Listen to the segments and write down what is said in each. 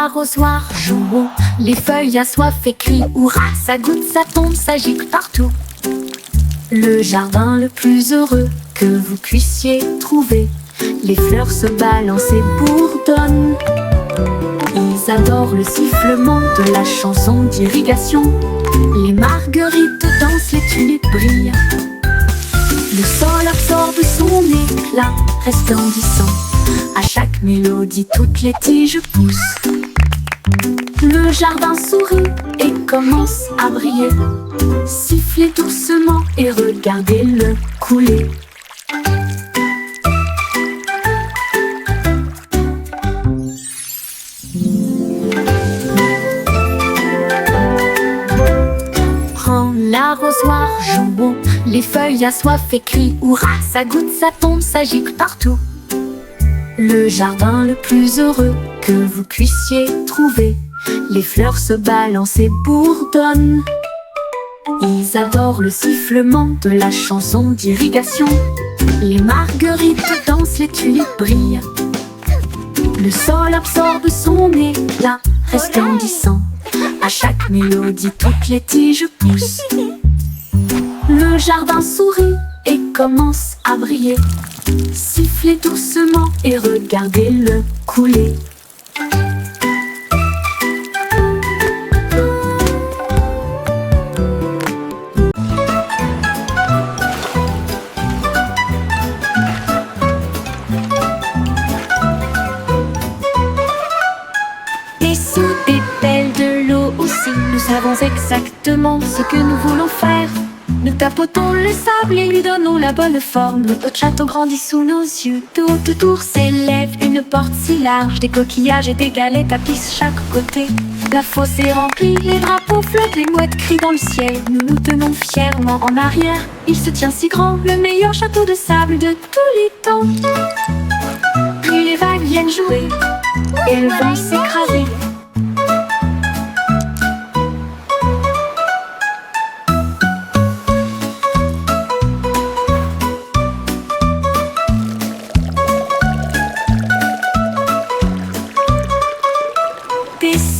l'arrosoir jouons, les feuilles assoiffées crient hurrah, ça goutte, ça tombe, ça gicle partout. Le jardin le plus heureux que vous puissiez trouver, les fleurs se balancent et bourdonnent. Ils adorent le sifflement de la chanson d'irrigation. Les marguerites dansent, les tulipes brillent. Le sol absorbe son éclat resplendissant. À chaque mélodie, toutes les tiges poussent. Le jardin sourit et commence à briller. Sifflez doucement et regardez-le couler. Prends l'arrosoir, jouons, les feuilles assoiffées crient hurrah, ça goutte, ça tombe, ça gicle partout. Le jardin le plus heureux que vous puissiez trouver, les fleurs se balancent et bourdonnent. Ils adorent le sifflement de la chanson d'irrigation. Les marguerites dansent, les tulipes brillent. Le sol absorbe son éclat resplendissant. À chaque mélodie, toutes les tiges poussent. Le jardin sourit et commence à briller. Sifflez doucement et regardez-le couler. Et sous des pelles de l'eau aussi, nous savons exactement ce que nous voulons faire. Nous tapotons le sable et lui donnons la bonne forme. Notre château grandit sous nos yeux. De haute tour s'élève une porte si large. Des coquillages et des galets tapissent chaque côté. La fosse est remplie, les drapeaux flottent, les mouettes crient dans le ciel. Nous nous tenons fièrement en arrière. Il se tient si grand, le meilleur château de sable de tous les temps. Puis les vagues viennent jouer et elles vont s'écraser.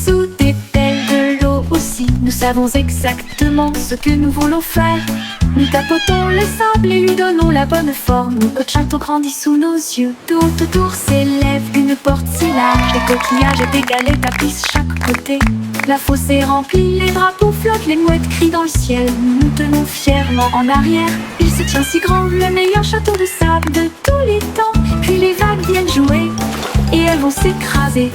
Sous des pelles de l'eau aussi, nous savons exactement ce que nous voulons faire. Nous tapotons le sable et lui donnons la bonne forme. Notre château grandit sous nos yeux. De haute tour s'élève une porte si large. Des coquillages et des galets tapissent chaque côté. La fosse est remplie, les drapeaux flottent, les mouettes crient dans le ciel. Nous nous tenons fièrement en arrière. Il se tient si grand, le meilleur château de sable de tous les temps. Puis les vagues viennent jouer et elles vont s'écraser.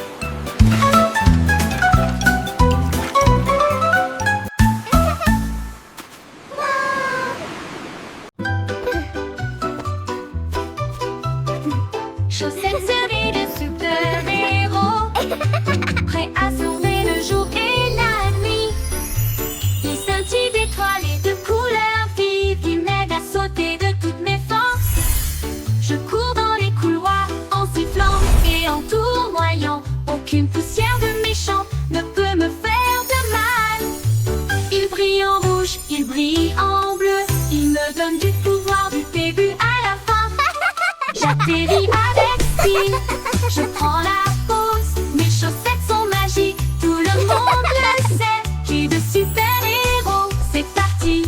Chaussettes servies de super-héros, prêts à sauver le jour et la nuit. Ils scintillent d'étoiles et de couleurs vives, ils m'aident à sauter de toutes mes forces. Je cours dans les couloirs en sifflant et en tournoyant. Aucune poussière de méchant ne peut me faire de mal. Ils brillent en rouge, ils brillent en bleu, ils me donnent du pouvoir du début à la fin. J'atterris avec style, je prends la pause. Mes chaussettes sont magiques, tout le monde le sait. J'ai de super-héros, c'est parti.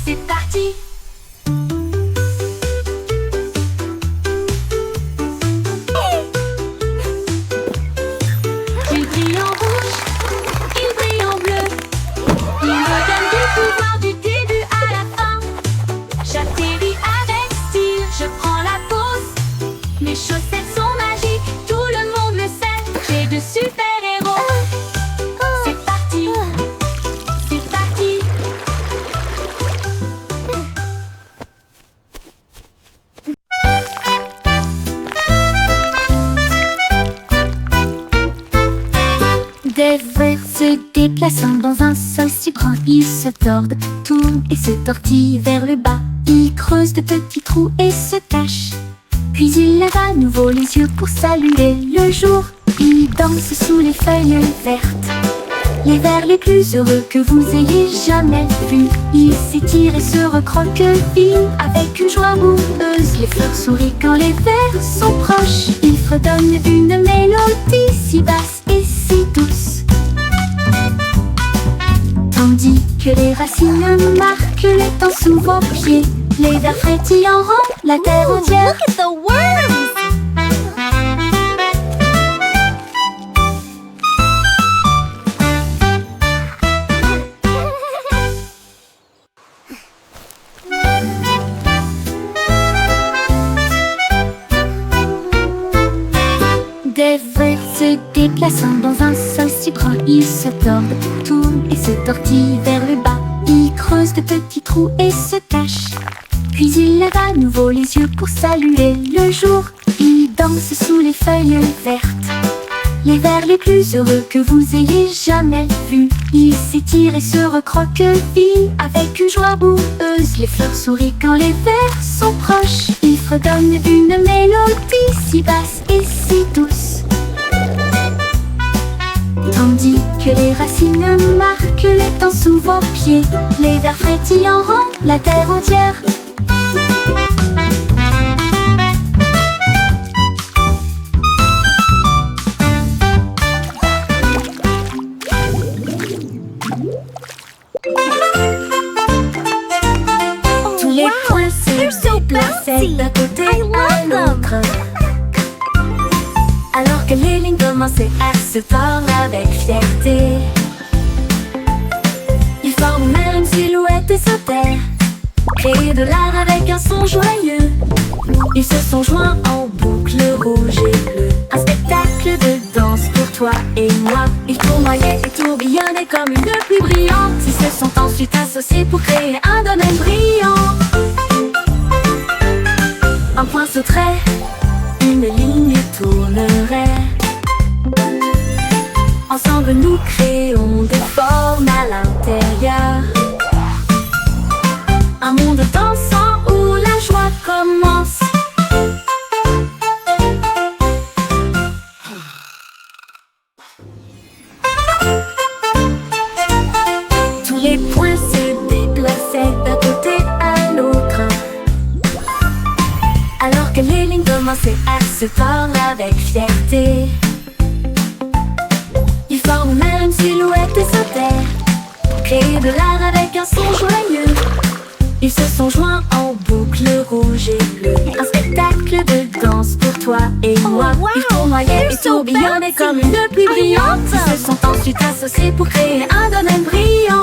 C'est parti. Il brille en rouge, il brille en bleu, il me donne du pouvoir du début à la fin. J'atterris avec style, je prends la pause. Mes chaussettes sont magiques, tout le monde le sait. J'ai de super-héros. C'est parti, c'est parti. Des vers se déplaçant dans un sol si grand, ils se tordent, tournent et se tortillent vers le bas. Ils creusent de petits trous et se cachent. Puis ils lèvent à nouveau les yeux pour saluer le jour. Ils dansent sous les feuilles vertes. Les vers les plus heureux que vous ayez jamais vus. Ils s'étirent et se recroquevillent avec une joie boueuse. Les fleurs sourient quand les vers sont proches. Ils fredonnent une mélodie si basse et si douce. Tandis que les racines marquent le temps sous vos pieds. Les vers frétillants rendent la terre entière. Look at the worms! Des vers se déplaçant dans un seul si grand, ils se tordent, tournent et se tortillent vers le bas. Ils creusent de petits trous et se cachent. Puis ils lèvent à nouveau les yeux pour saluer le jour. Ils dansent sous les feuilles vertes. Les vers les plus heureux que vous ayez jamais vus. Ils s'étirent et se recroquevillent avec une joie boueuse. Les fleurs sourient quand les vers sont proches. Ils fredonnent une mélodie si basse et si douce. Tandis que les racines marquent le temps sous vos pieds. Les vers frétillants rendent la terre entière. Tous les points se déplaçaient d'un côté à l'autre. Alors que les lignes commençaient à se tordre avec fierté. Ils forment même une silhouette et sautèrent, créer de l'art avec un son joyeux. Ils se sont joints en boucle rouge et bleue. Un spectacle de danse pour toi et moi. Ils tournoyaient et tourbillonnaient comme une pluie brillante. Ils se sont ensuite associés pour créer un domaine brillant. Un point sauterait, une ligne tournerait. Ensemble nous créons des formes à l'intérieur. Un monde dansant où la joie commence. Tous les points se déplaçaient d'un côté à l'autre. Alors que les lignes commençaient à se tordre avec fierté. Ils forment même une silhouette et sautèrent, créer de l'art avec un son joyeux. Ils se sont joints en boucle rouge et bleue. Un spectacle de danse pour toi et moi. wow, Ils tournoyaient et tourbillonnaient comme une pluie brillante. Ils se sont ensuite associés pour créer un domaine brillant.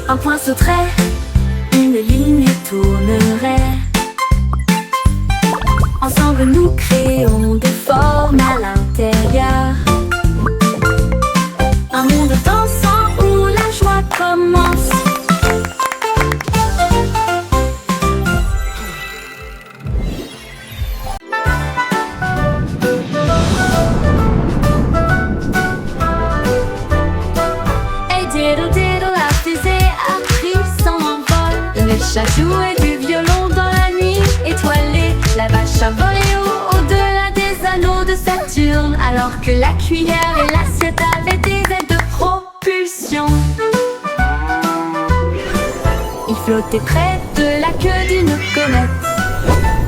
Un point sauterait, une ligne tournerait. Ensemble nous créons des formes à l'intérieur. Un monde dansant où la joie commence. Hey diddle diddle, la fusée a pris son envol. Le chat jouait du violon dans la nuit étoilée. La vache a volé au-delà des anneaux de Saturne. Alors que la cuillère et l'assiette avaient des ailes de propulsion. Il flottait près de la queue d'une comète.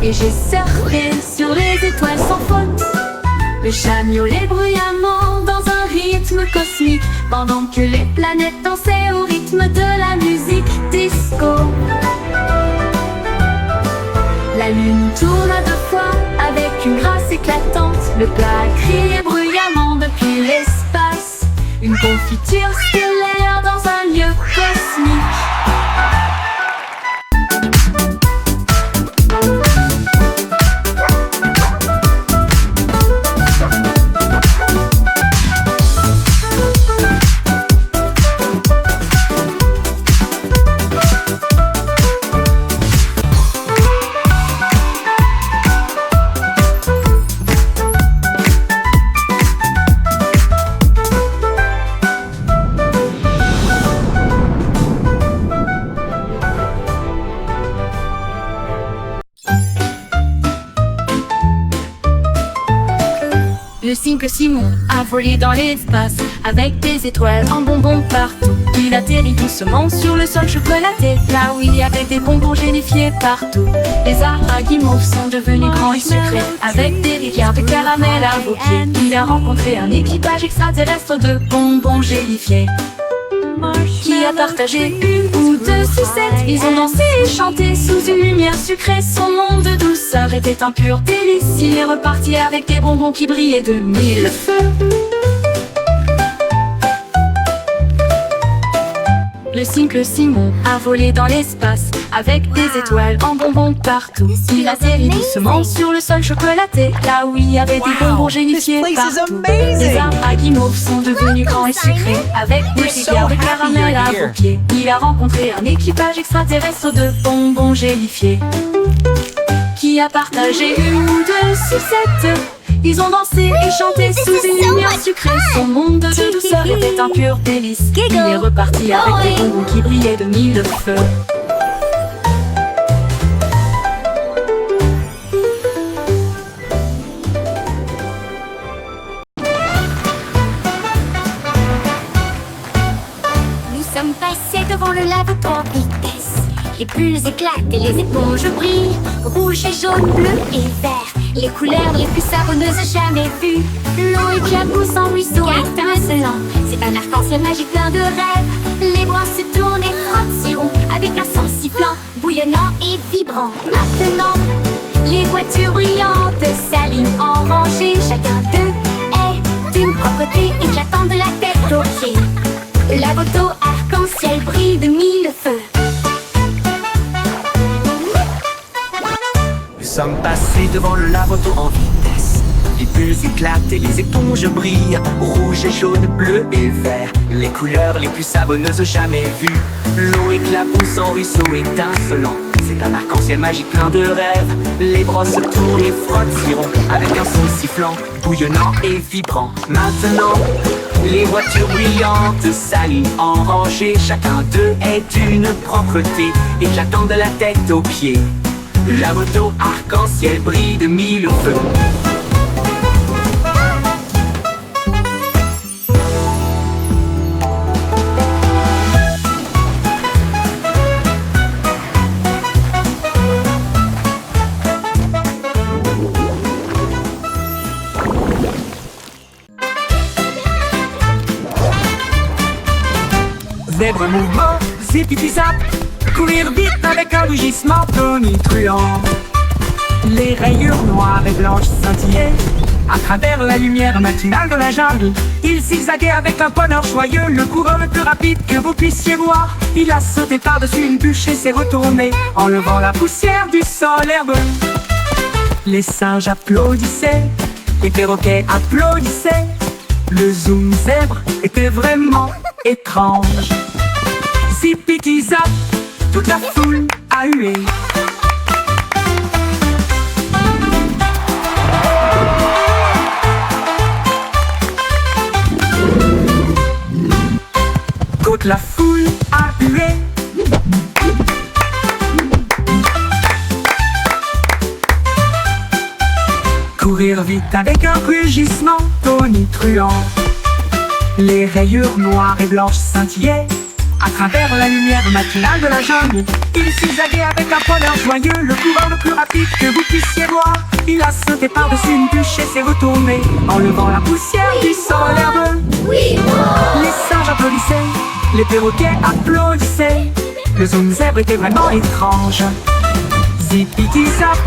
Et j'ai surfé sur les étoiles sans faute. Le chat miaulait bruyamment dans un rythme cosmique, pendant que les planètes dansaient au rythme de la musique disco. La lune tourna 2 fois avec une grâce éclatante. Le plat criait bruyamment depuis l'espace. Une confiture stellaire dans un lieu cosmique. cycle Simon a volé dans l'espace avec des étoiles en bonbons partout. Il atterrit doucement sur le sol chocolaté, là où il y avait des bonbons gélifiés partout. Les arbres guimauves sont devenus grands et sucrés avec des rivières de caramel à vos pieds. Il a rencontré un équipage extraterrestre de bonbons gélifiés qui a partagé une ou deux sucettes. Ils ont dansé et chanté sous une lumière sucrée. Son monde de douceur était un pur délice. Il est reparti avec des bonbons qui brillaient de mille feux. Le cycle Simon a volé dans l'espace avec des étoiles en bonbons partout. Il atterrit doucement sur le sol chocolaté, là où il y avait des bonbons gélifiés partout. Les arbres à guimauve sont devenus grands et sucrés avec des rivières de caramel à vos pieds. Il a rencontré un équipage extraterrestre de bonbons gélifiés qui a partagé une ou deux sucettes. Ils ont dansé et chanté sous une lumière sucrée. Son monde de douceur était un pur délice. Il est reparti avec des bonbons qui brillaient de mille feux. Nous sommes passés devant le lave en vitesse. Les bulles éclatent et les éponges brillent. Rouge et jaune, bleu et vert, les couleurs les plus savonneuses jamais vues. L'eau éclabousse en ruisseau étincelant. C'est un arc-en-ciel magique plein de rêves. Les bras se tournent et frottent si rond avec un son sifflant, bouillonnant et vibrant. Maintenant, les voitures brillantes s'alignent en rangée. Chacun d'eux est d'une propreté éclatante de la tête aux pieds. La moto arc-en-ciel brille de mille feux. Nous sommes passés devant le lave-auto en vitesse. Les bulles éclatent et les éponges brillent. Rouge et jaune, bleu et vert, les couleurs les plus savonneuses jamais vues. L'eau éclabousse en ruisseau étincelant. C'est un arc-en-ciel magique plein de rêves. Les brosses tournent et frottent si rond avec un son sifflant, bouillonnant et vibrant. Maintenant, les voitures brillantes s'alignent en rangée. Chacun d'eux est d'une propreté éclatante de la tête aux pieds. La moto arc-en-ciel brille de mille feux. Zèbre mouvement, zip-zip-zap, courir vite avec un rugissement tonitruant. Les rayures noires et blanches scintillaient à travers la lumière matinale de la jungle. Il zigzaguait avec un bonheur joyeux, le coureur le plus rapide que vous puissiez voir. Il a sauté par-dessus une bûche et s'est retourné, enlevant la poussière du sol herbeux. Les singes applaudissaient, les perroquets applaudissaient. Le zoom zèbre était vraiment étrange. Zip-zip-zap, toute la foule a hué. Toute la foule a hué. Courir vite avec un rugissement tonitruant. Les rayures noires et blanches scintillaient à travers la lumière matinale de la jungle. Il zigzaguait avec un bonheur joyeux, le coureur le plus rapide que vous puissiez voir. Il a sauté par-dessus une bûche et s'est retourné, enlevant la poussière du sol herbeux. Les singes applaudissaient, les perroquets applaudissaient. Le zoom zèbre était vraiment étrange. Zip-zip-zap,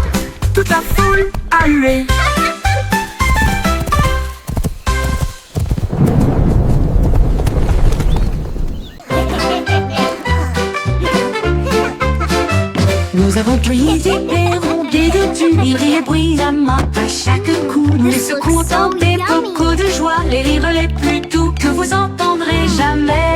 toute la foule a hué. Nous avons pris des perrons, des détenus, ils riaient bruyamment à chaque coup. Nous les secouons dans des bocaux de joie, les rires les plus doux que vous entendrez jamais.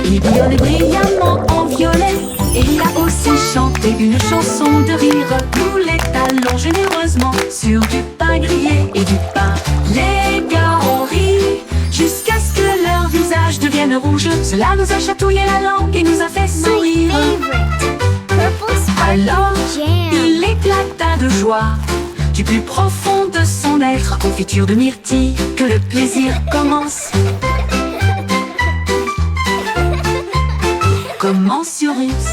Il bouillonnait brillamment en violet, et il a aussi chanté une chanson de rire. Nous les talons généreusement sur du pain grillé et du pain. Les gars ont ri jusqu'à ce que leur visage devienne rouge. Cela nous a chatouillé la langue et nous a fait sourire. Alors, il éclata de joie. du plus profond de son être. Confiture de myrtille, que le plaisir commence. Commensurus.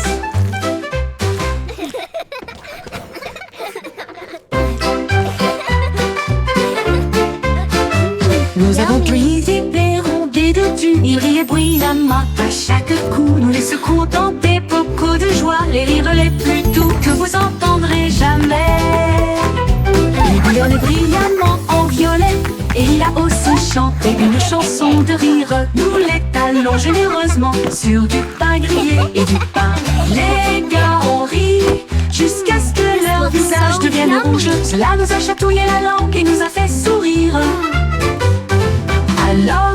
Nous avons cueilli des perrons, des dodus, ils riaient bruyamment. À chaque coup, nous les secouons dans des bocaux de joie, les rires les plus doux que vous entendrez jamais. Il bouillonnait brillamment en violet, et il a aussi chanté une chanson de rire. Nous l'étalons généreusement sur du pain grillé et du pain. Les gars ont ri jusqu'à ce que leur visage devienne rouge. Cela nous a chatouillé la langue et nous a fait sourire. Alors,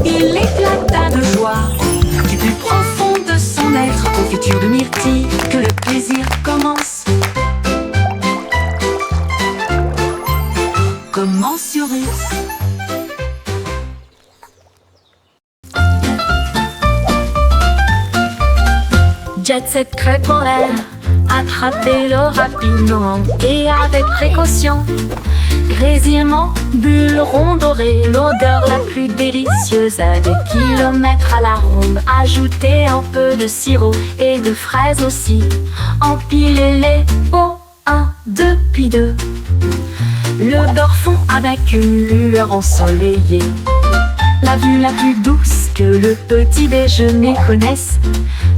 il éclata de joie du plus profond de son être. Confiture de myrtille, que le plaisir commence. Commensurus. Jet set crêpe en l'air, attrapez-le rapidement et avec précaution. Grésillement, bulles rondes dorées, l'odeur la plus délicieuse. À des kilomètres à la ronde, ajoutez un peu de sirop et de fraises aussi. Empilez-les au 1, 2, puis 2. Le beurre fond avec une lueur ensoleillée. La vue la plus douce que le petit déjeuner connaisse.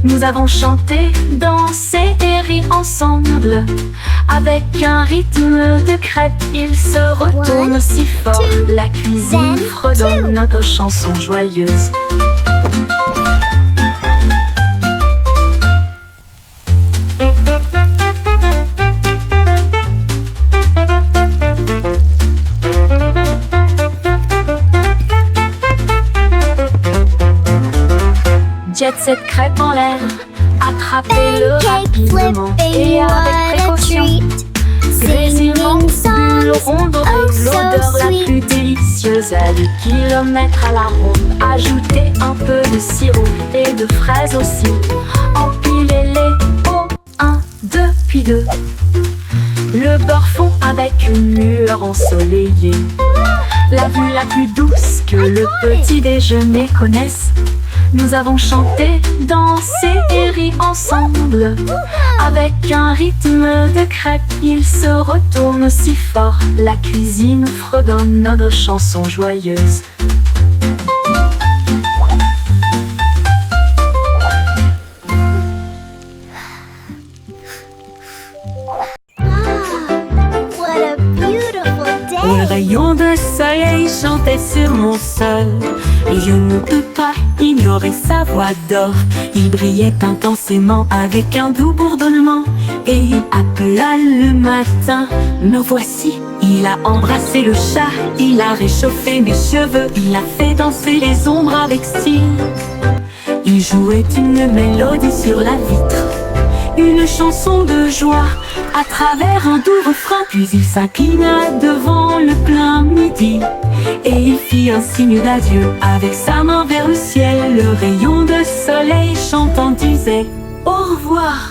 Nous avons chanté, dansé et ri ensemble. Avec un rythme de crêpe, il se retourne si fort. La cuisine fredonne notre chanson joyeuse. Jet set crêpe en l'air, attrapez-le rapidement et avec précaution. Grésillement, bulles rondes dorées, l'odeur la plus délicieuse. À des kilomètres à la ronde, ajoutez un peu de sirop et de fraises aussi. Empilez-les au 1, 2, puis 2. Le beurre fond avec une lueur ensoleillée. La vue la plus douce que le petit déjeuner connaisse. Nous avons chanté, dansé et ri ensemble. Avec un rythme de crêpe, il se retourne si fort. La cuisine fredonne notre chanson joyeuse. What a beautiful day! Les rayons de soleil chantaient sur mon sol, et je ne peux pas ignorer sa voix d'or. Il brillait intensément avec un doux bourdonnement, et il appela le matin. Me voici, il a embrassé le chat, il a réchauffé mes cheveux, il a fait danser les ombres avec style. Il jouait une mélodie sur la vitre, une chanson de joie à travers un doux refrain. Puis il s'inclina devant le plein midi, et il fit un signe d'adieu avec sa main vers le ciel. Le rayon de soleil chantant disait au revoir.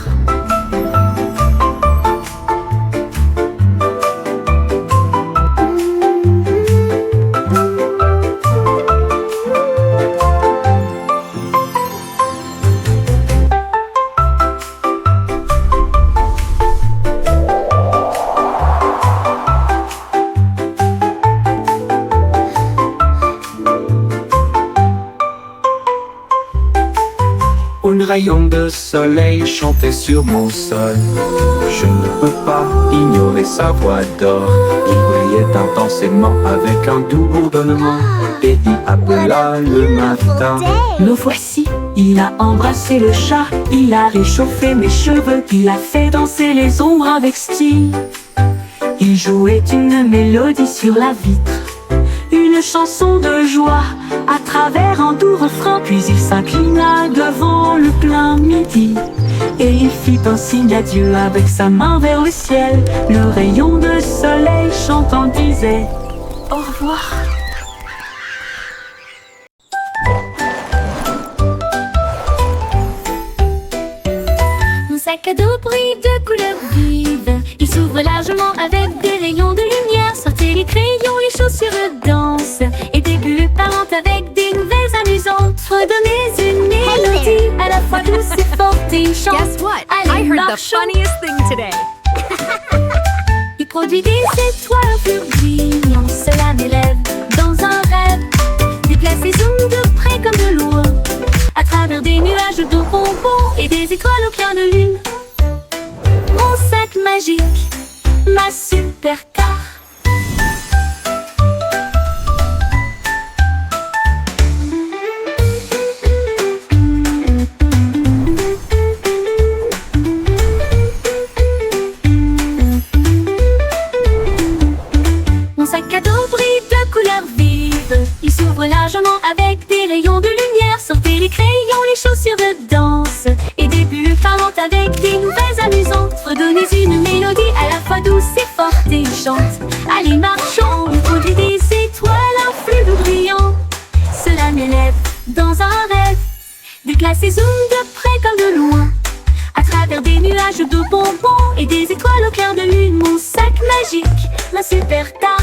Un rayon de soleil chantait sur mon sol. Je ne peux pas ignorer sa voix d'or. Il brillait intensément avec un doux bourdonnement, et il appela le matin. Me voici, il a embrassé le chat, il a réchauffé mes cheveux, il a fait danser les ombres avec style. Il jouait une mélodie sur la vitre, une chanson de joie à travers un doux refrain. Puis il s'inclina devant le plein midi, et il fit un signe d'adieu avec sa main vers le ciel. Le rayon de soleil chantant disait au revoir. Un sac à dos brille de couleurs vives, il s'ouvre largement avec des rayons de Fredonnez une mélodie à la fois douce et forte et chante. Guess what? Allez, I heard the marchons. funniest thing today. Il produit des étoiles plus brillantes, cela m'élève dans un rêve. Déplace et zoom de près comme de loin, à travers des nuages de bonbons et des étoiles au clair de lune. Mon sac magique, ma supercar. Mon sac à dos brille de couleurs vives. Il s'ouvre largement avec des rayons de lumière. Sortez les crayons, les chaussures de danse et des bulles parlantes avec des nouvelles amusantes. Redonnez une mélodie à la fois douce et forte et chante. Allez, marchons, on produit des étoiles, un flux de brillant. Cela m'élève dans un rêve. Déplace et zoom de près comme de loin, à travers des nuages de bonbons et des étoiles au clair de lune. Mon sac magique, ma supercar.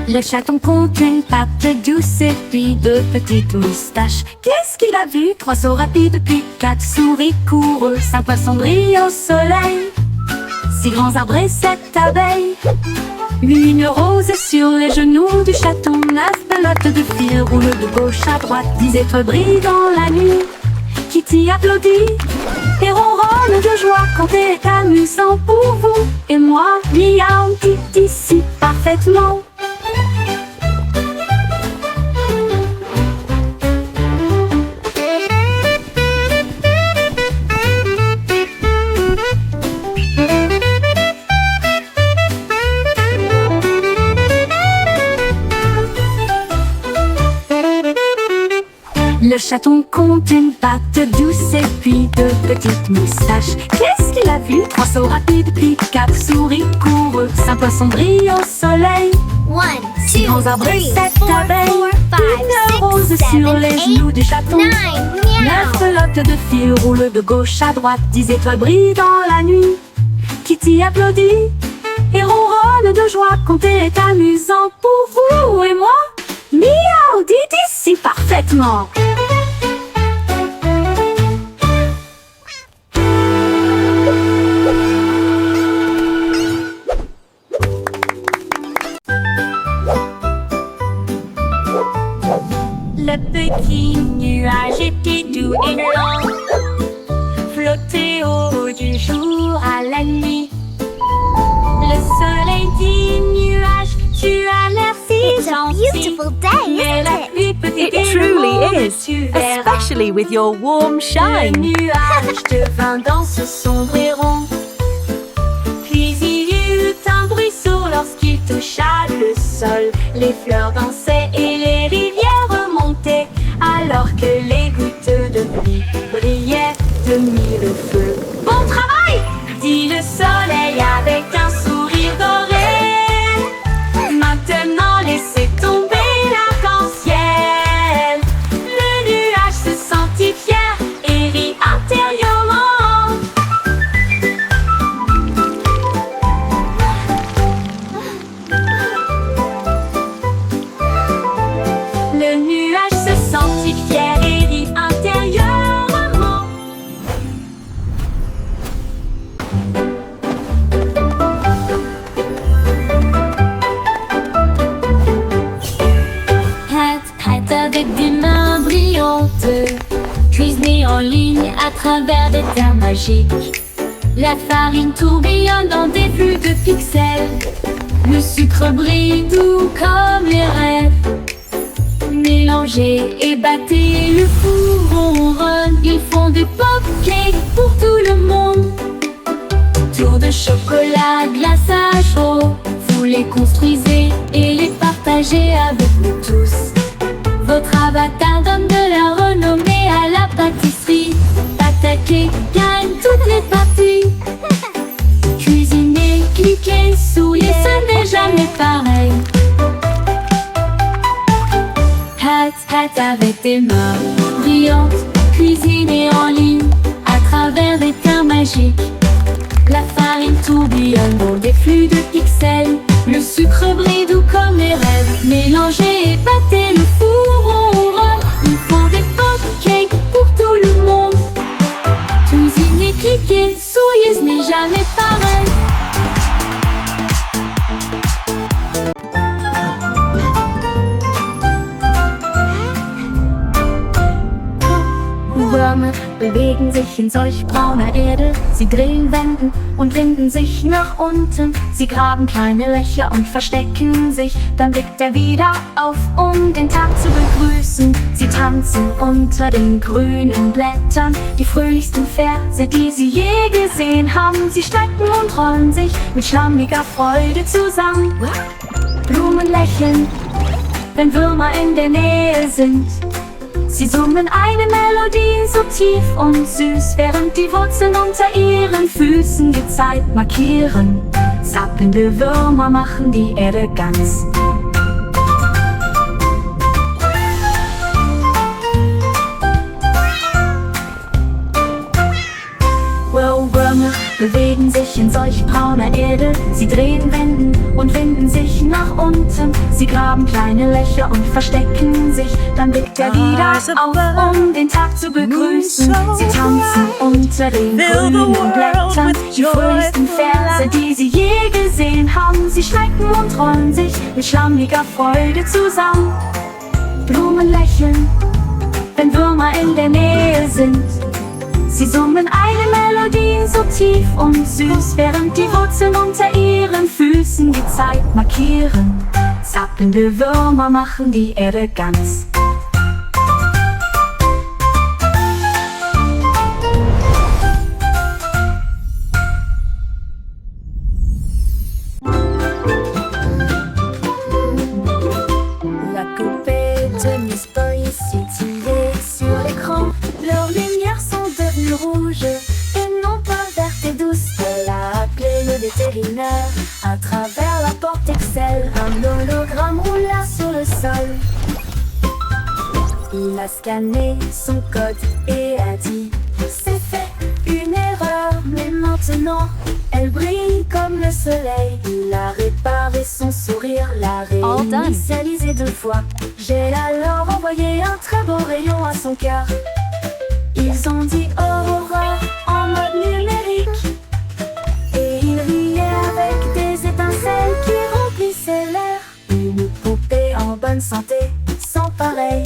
Le chaton compte une patte douce et puis deux petites moustaches. Qu'est-ce qu'il a vu? 3 sauts rapides puis 4 souris courent. 5 poissons brillent au soleil, 6 grands arbres et 7 abeilles. Une rose sur les genoux du chaton. 9 pelotes de fil roulent de gauche à droite. 10 étoiles brillent dans la nuit. Kitty applaudit et ronronne de joie quand c'est amusant pour vous et moi. Miaou, Kitty si parfaitement. Le chaton compte une patte douce et puis 2 petites moustaches. Qu'est-ce qu'il a vu? 3 sauts rapides puis 4 souris courent. 5 poissons brillent au soleil, 1, 6 2, grands arbres et 3, 7 4, abeilles. 5, Une rose 6, sur 7, les 8, genoux du chaton. 9, 9 pelotes de fil roulent de gauche à droite. 10 étoiles brillent dans la nuit. Kitty applaudit et ronronne de joie quand c'est amusant pour vous et moi. Miaou, dit ici parfaitement. Le petit nuage était doux et lent, flottait au haut du jour à la nuit. Le soleil dit nuage, tu as l'air si It's a gentil. beautiful day, Mais la isn't it? pluie peut It t'aider truly le is, tu verras. especially with your warm Le shine. nuage devint dans ce sombre et rond. Puis il y eut un bruisseau lorsqu'il toucha le sol. Les fleurs dansaient et les rivières remontaient, alors que les gouttes de pluie brillaient de mille feux. Bon travail, dit le soleil avec un sourire doré. Maintenant laissez tomber l'arc-en-ciel. Le nuage se sentit fier et rit intérieurement. Le nuage se sentit fier et rit intérieurement. Hâte avec des mains brillantes, cuisinée en ligne à travers des terres magiques. La farine tourbillonne dans des flux de pixels. Le sucre brille doux comme les rêves. Mélangez et battez, le four ronronne. Ils font des pop-cakes pour tout le monde. Tour de chocolat, glaçage chaud. Vous les construisez et les partagez avec nous tous. Votre avatar donne de la renommée à la pâtisserie. Attaquez, gagne toutes les parties. Cuisinez, cliquez, souriez, ce n'est jamais pareil. Hâte avec tes mains brillantes, cuisiner en ligne à travers des terres magiques. La marine tourbillonne dans des flux de pixels. Le sucre brille doux comme les rêves. Mélangez et battez le four ronronne. Il faut des pancakes pour tout le monde. Cuisinez, cliquez, souriez, ce n'est jamais pareil. Würmer bewegen sich in solch brauner Erde. Sie drehen, wenden und winden sich nach unten. Sie graben kleine Löcher und verstecken sich. Dann blickt er wieder auf, um den Tag zu begrüßen. Sie tanzen unter den grünen Blättern. Die fröhlichsten Verse, die sie je gesehen haben. Sie strecken und rollen sich mit schlammiger Freude zusammen. Blumen lächeln, wenn Würmer in der Nähe sind. Sie summen eine Melodie so tief und süß, während die Wurzeln unter ihren Füßen die Zeit markieren. Zappelnde Würmer machen die Erde ganz. Würmer bewegen sich in solch brauner Erde. Sie drehen, wenden und winden sich nach unten. Sie graben kleine Löcher und verstecken sich. Dann blickt er wieder auf, um den Tag zu begrüßen. Sie tanzen unter den grünen Blättern. Die fröhlichsten Verse, die sie je gesehen haben. Sie strecken und rollen sich mit schlammiger Freude zusammen. Blumen lächeln, wenn Würmer in der Nähe sind. Sie summen eine Melodie so tief und süß, während die Wurzeln unter ihren Füßen die Zeit markieren. Zappelnde Würmer machen die Erde ganz. La coupée de Miss Boy ici tirée sur l'écran. Leurs lumières sont devenues rouges et non pas vertes et douces. Elle a appelé le vétérinaire à travers la porte Excel. Un hologramme roula sur le sol. Il a scanné son code et a dit: c'est fait, une erreur, mais maintenant elle brille comme le soleil. Il a réparé son sourire, l'a All done. réinitialisé 2 fois. J'ai alors envoyé un très beau rayon à son cœur. Ils ont dit Aurora en mode numérique. Et il riait avec des étincelles qui remplissaient l'air. Une poupée en bonne santé, sans pareil.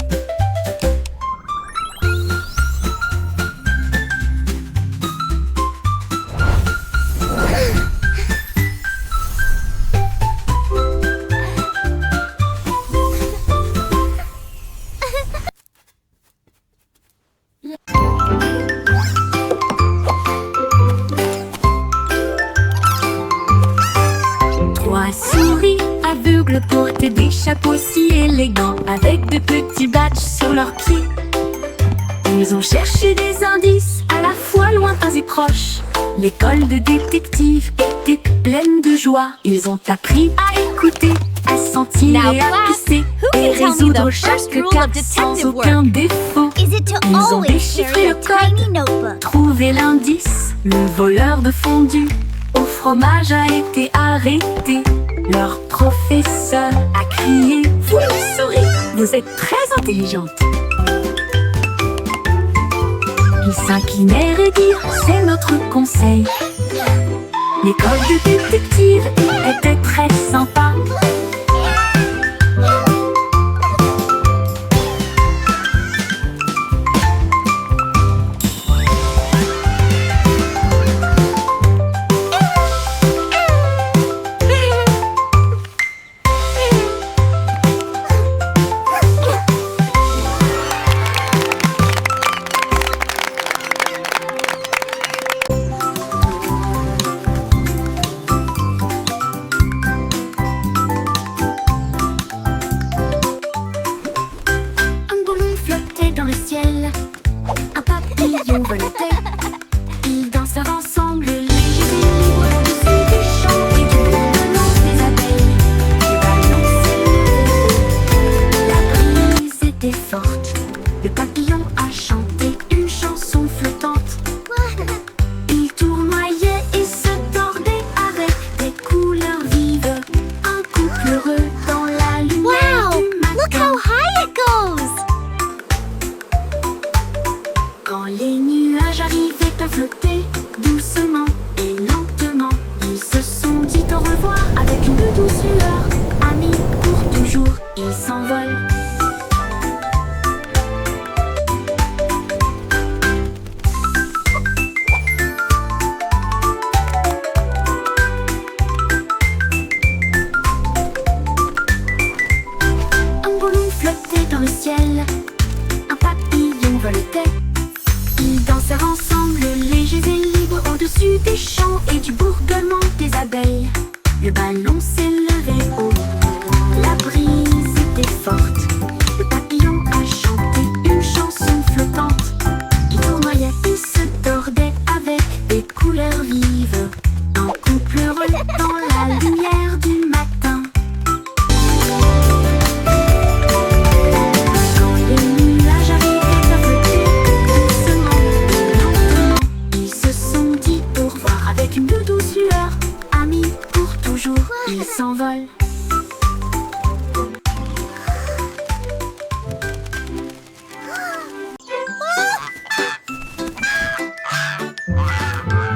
Souris aveugles portent des chapeaux si élégants, avec de petits badges sur leurs pieds. Ils ont cherché des indices à la fois lointains et proches. L'école de détectives était pleine de joie. Ils ont appris à écouter, à sentir Now, et à class, pisser, who et can tell me résoudre the chaque first rule of cas sans detective aucun work? défaut. Is it to Ils ont always déchiffré carry a le code, tiny notebook? trouvé l'indice. Le voleur de fondue au fromage a été arrêté. Leur professeur a crié: vous le saurez, vous êtes très intelligente. Ils s'inclinèrent et dirent: c'est notre conseil. L'école de détective était très sympa. des chants et du bourglement des abeilles. Le ballon s'est levé haut, la brise était forte. Le papillon a chanté une chanson flottante. Il tournoyait et se tordait avec des couleurs vives. Un couple heureux dans la lumière du matin. Quand les nuages arrivaient à flotter doucement, lentement, ils se sont dit au revoir avec une douce lueur. Amis pour toujours, ils s'envolent.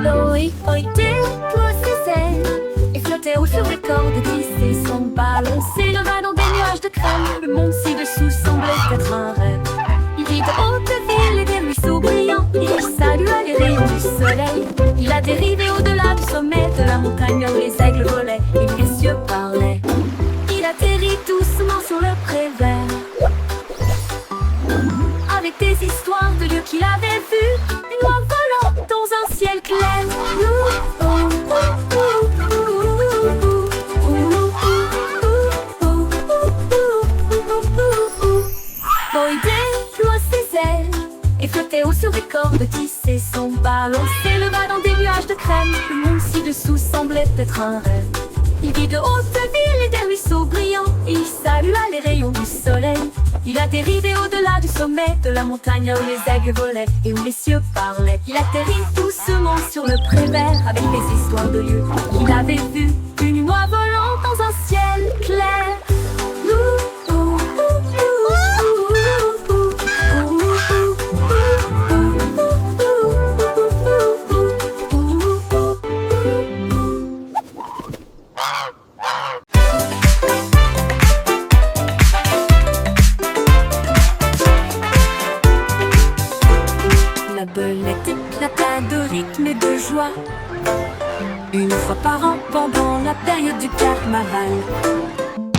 Loïc déploie ses ailes et flottait haut sur les cordes glissées. Son ballon s'éleva dans des nuages de crème. Le monde ci-dessous semblait être un rêve. Il vit de hautes villes et des ruisseaux brillants. Il salua les rayons du soleil. Il a dérivé au-delà du sommet de la montagne où les aigles volaient et les cieux parlaient. Il atterrit doucement sur le pré vert, avec des histoires de lieux qu'il avait vus. Une oie volant dans un ciel clair. Boy déploie ses ailes et flottait haut sur des cordes tissées. Son ballon s'éleva dans des nuages de crème. Le monde ci-dessous semblait être un rêve. Il vit de hautes villes et des ruisseaux brillants. Il salua les rayons du soleil. Il a dérivé au-delà du sommet de la montagne où les aigles volaient et où les cieux parlaient. Il atterrit doucement sur le pré vert avec des histoires de lieux qu'il avait vus. Une oie volant dans un ciel clair. La belette éclata de rythme et de joie une fois par an pendant la période du carnaval.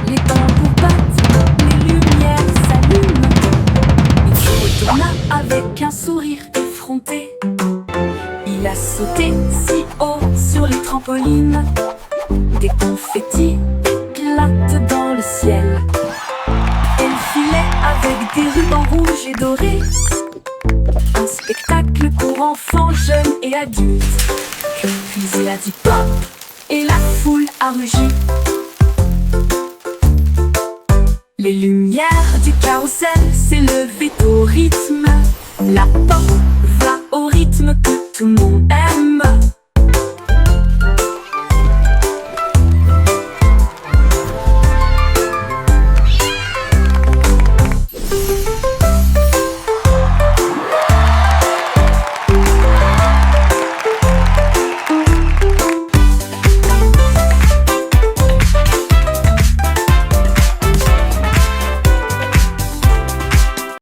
Les tambours battent, les lumières s'allument. Il se retourna avec un sourire effronté. Il a sauté si haut sur les trampolines. Des confettis éclatent dans le ciel. Elle filait avec des rubans rouges et dorés. Un spectacle pour enfants, jeunes et adultes. Puis il a dit pop et la foule a rugi. Les lumières du carrousel s'élevaient au rythme. La pop va au rythme que tout le monde aime.